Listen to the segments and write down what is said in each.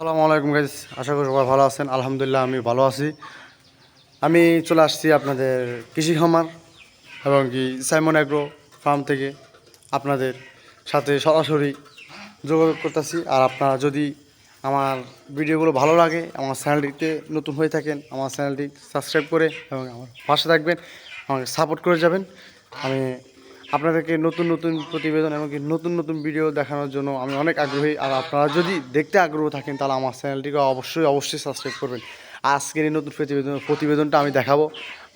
আসসালামু আলাইকুম গাইস, আশা করি সবাই ভালো আছেন। আলহামদুলিল্লাহ আমি ভালো আছি। আমি চলে আসছি আপনাদের কৃষি খামার এবং কি সাইমন অ্যাগ্রো ফার্ম থেকে আপনাদের সাথে সরাসরি যোগাযোগ করতেছি। আর আপনারা যদি আমার ভিডিওগুলো ভালো লাগে, আমার চ্যানেলটিতে নতুন হয়ে থাকেন, আমার চ্যানেলটি সাবস্ক্রাইব করে এবং আমার পাশে থাকবেন, আমাকে সাপোর্ট করে যাবেন। আমি আপনাদেরকে নতুন নতুন প্রতিবেদন এমনকি নতুন নতুন ভিডিও দেখানোর জন্য আমি অনেক আগ্রহী। আর আপনারা যদি দেখতে আগ্রহ থাকেন তাহলে আমার চ্যানেলটিকে অবশ্যই সাবস্ক্রাইব করবেন। আজকের এই নতুন প্রতিবেদনটা আমি দেখাবো,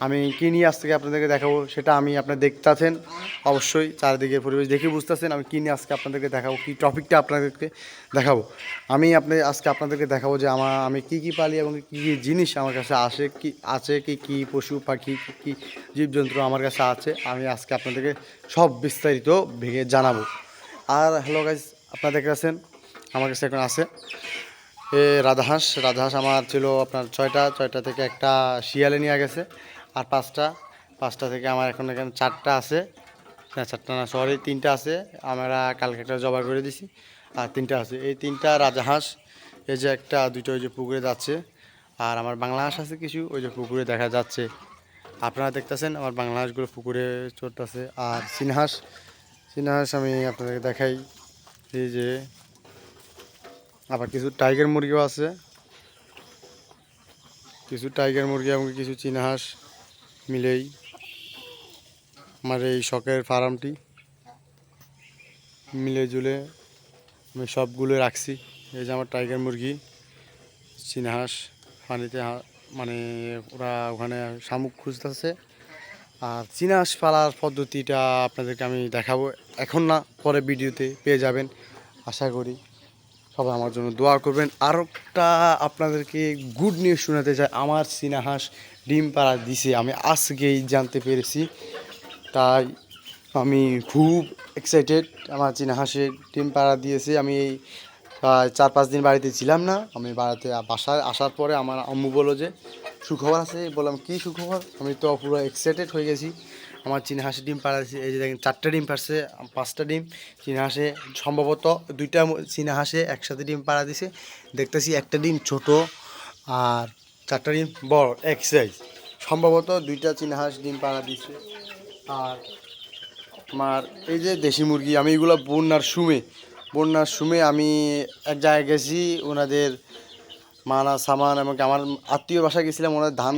আমি কী নিয়ে আজ থেকে আপনাদেরকে দেখাবো সেটা আমি আপনারা দেখতেছেন। অবশ্যই চারিদিকের পরিবেশ দেখে বুঝতেছেন আমি কী নিয়ে আজকে আপনাদেরকে দেখাবো, কী টপিকটা আপনাদেরকে দেখাবো। আমি আজকে আপনাদেরকে দেখাবো যে আমি কী কী পালি এবং কী কী জিনিস আমার কাছে কী পশু পাখি কী জীবজন্তু আমার কাছে আছে, আমি আজকে আপনাদেরকে সব বিস্তারিত ভেঙে জানাবো। আর হ্যালো গাইজ, আপনারা দেখতে পাচ্ছেন আমার কাছে এখন আছে রাধাহাঁস আমার ছিল আপনার ছয়টা থেকে একটা শিয়ালে নিয়ে গেছে। আর পাঁচটা থেকে আমার এখন এখানে চারটা আছে, না চারটা না সরি তিনটা আছে। আমরা কালকে একটা জবাই করে দিছি আর তিনটা আছে। এই তিনটা রাজাহাঁস এই যে একটা দুটো ওই যে পুকুরে যাচ্ছে, আর আমার বাংলা হাঁস আছে কিছু ওই যে পুকুরে দেখা যাচ্ছে। আপনারা দেখতেছেন আমার বাংলা হাঁসগুলো পুকুরে চড়তেছে। আর চীনা হাঁস আমি আপনাদেরকে দেখাই, এই যে আবার কিছু টাইগার মুরগিও আছে, কিছু টাইগার মুরগি এবং কিছু চীনা হাঁস মিলেই আমার এই শখের ফার্মটি মিলে জুলে আমি সবগুলো রাখছি। এই যে আমার টাইগার মুরগি, চীনা হাঁস পানিতে মানে ওরা ওখানে শামুক খুঁজতেছে। আর চীনা হাঁস পালার পদ্ধতিটা আপনাদেরকে আমি দেখাবো, এখন না পরে ভিডিওতে পেয়ে যাবেন। আশা করি সবাই আমার জন্য দোয়া করবেন। আরও একটা আপনাদেরকে গুড নিউজ শোনাতে চাই, আমার চীনা হাঁস ডিম পাড়া দিছে, আমি আজকেই জানতে পেরেছি। তাই আমি খুব এক্সাইটেড, আমার চীনা হাঁসের ডিম পাড়া দিয়েছে। আমি এই 4-5 দিন বাড়িতে ছিলাম না, আমি বাসায় আসার পরে আমার আম্মু বললো যে সুখবর আছে। বললাম কী সুখবর, আমি তো পুরো এক্সাইটেড হয়ে গেছি। আমার চীনা হাঁসের ডিম পাড়াচ্ছে, এই যে দেখেন 4টা ডিম পারছে, 5টা ডিম চীনা হাঁসে, সম্ভবত 2টা চীনা হাঁসে একসাথে ডিম পাড়া দিছে। দেখতেছি একটা ডিম ছোট আর 4টা ডিম বড় এক সাইজ, সম্ভবত 2টা চীনা হাঁস ডিম পাড়া দিছে। আর আমার এই যে দেশি মুরগি, আমি এগুলো বন্যার সুমে আমি এক জায়গায় গেছি, ওনাদের মানা সামান এবং আমার আত্মীয় বাসায় গেছিলাম। ওনার ধান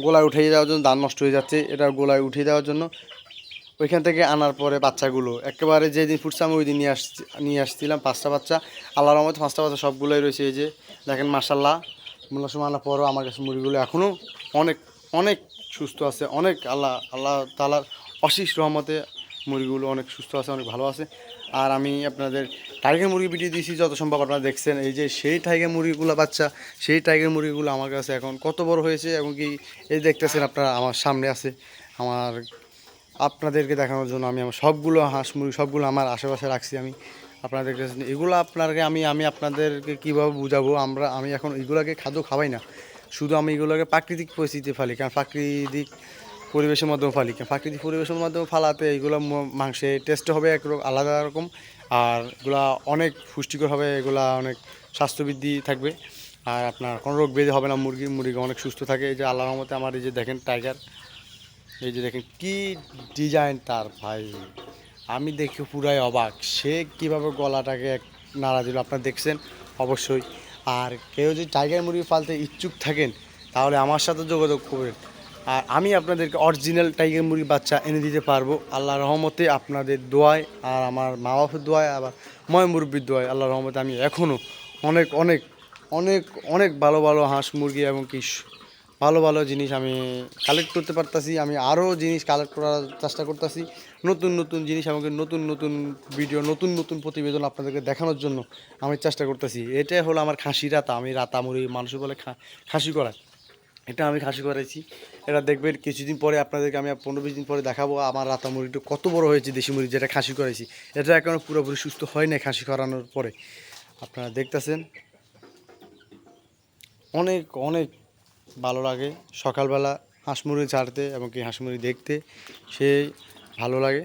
গোলায় উঠিয়ে দেওয়ার জন্য, ধান নষ্ট হয়ে যাচ্ছে এটা গোলায় উঠিয়ে দেওয়ার জন্য ওইখান থেকে আনার পরে বাচ্চাগুলো একেবারে যেদিন ফুটছে আমি ওই দিন নিয়ে আসছিলাম 5টা বাচ্চা। আল্লাহর রহমতে 5টা বাচ্চা সবগুলোই রয়েছে। এই যে দেখেন মাশাল্লাহ, মোল্লা সময় আনার পরও আমার কাছে মুরগিগুলো এখনও অনেক অনেক সুস্থ আছে। অনেক আল্লাহ তাআলার অশেষ রহমতে মুরগিগুলো অনেক সুস্থ আছে, অনেক ভালো আছে। আর আমি আপনাদের টাইগার মুরগি ভিডিও দিয়েছি যত সম্ভব, আপনারা দেখছেন। এই যে সেই টাইগার মুরগিগুলো বাচ্চা, সেই টাইগার মুরগিগুলো আমার কাছে এখন কত বড় হয়েছে এবং কি এই দেখতেছেন আপনারা আমার সামনে আছে। আমার আপনাদেরকে দেখানোর জন্য আমি আমার সবগুলো হাঁস মুরগি সবগুলো আমার আশেপাশে রাখছি। আমি আপনারা দেখতেছেন এগুলো আপনাকে আমি আপনাদেরকে কীভাবে বুঝাবো। আমি এখন এগুলোকে খাদ্য খাওয়াই না, শুধু আমি এগুলোকে প্রাকৃতিক পরিস্থিতিতে ফালি, কারণ প্রাকৃতিক পরিবেশের মাধ্যমে ফালি। কারণ প্রাকৃতিক পরিবেশের মাধ্যমে ফালাতে এইগুলো মাংসের টেস্ট হবে আলাদা রকম, আর এগুলা অনেক পুষ্টিকর হবে, এগুলা অনেক স্বাস্থ্যবৃদ্ধি থাকবে। আর আপনার কোনো রোগ ব্যাধি হবে না, মুরগি অনেক সুস্থ থাকে। এই যে আল্লাহর রহমতে আমার এই যে দেখেন টাইগার, এই যে দেখেন কি ডিজাইন তার ভাই, আমি দেখে পুরাই অবাক। সে কীভাবে গলাটাকে নাড়া দিল আপনারা দেখছেন অবশ্যই। আর কেউ যদি টাইগার মুরগি পালতে ইচ্ছুক থাকেন তাহলে আমার সাথে যোগাযোগ করবেন, আর আমি আপনাদেরকে অরিজিনাল টাইগার মুরগির বাচ্চা এনে দিতে পারবো আল্লাহর রহমতে, আপনাদের দোয়ায় আর আমার মা বাপের দোয়ায়, আবার ময় মুরব্বির দোয়ায়। আল্লাহর রহমতে আমি এখনও অনেক অনেক অনেক অনেক ভালো ভালো হাঁস মুরগি এবং কি ভালো ভালো জিনিস আমি কালেক্ট করতে পারতাছি। আমি আরও জিনিস কালেক্ট করার চেষ্টা করতেছি, নতুন নতুন জিনিস, আমাকে নতুন নতুন ভিডিও, নতুন নতুন প্রতিবেদন আপনাদেরকে দেখানোর জন্য আমি চেষ্টা করতেছি। এটাই হলো আমার খাসি রাতা, আমি রাতা মুরগি মানুষ বলে খাসি করা, এটা আমি খাসি করাইছি। এটা দেখবেন কিছুদিন পরে আপনাদেরকে আমি 15-20 দিন পরে দেখাবো আমার রাতা মুরগিটা কত বড় হয়েছে, দেশি মুরগি যেটা খাসি করাইছি। এটা এখনও পুরোপুরি সুস্থ হয় না খাসি করানোর পরে। আপনারা দেখতেছেন অনেক অনেক ভালো লাগে সকালবেলা হাঁস মুরগি ছাড়তে এবং কি হাঁস মুরগি দেখতে, সেই ভালো লাগে।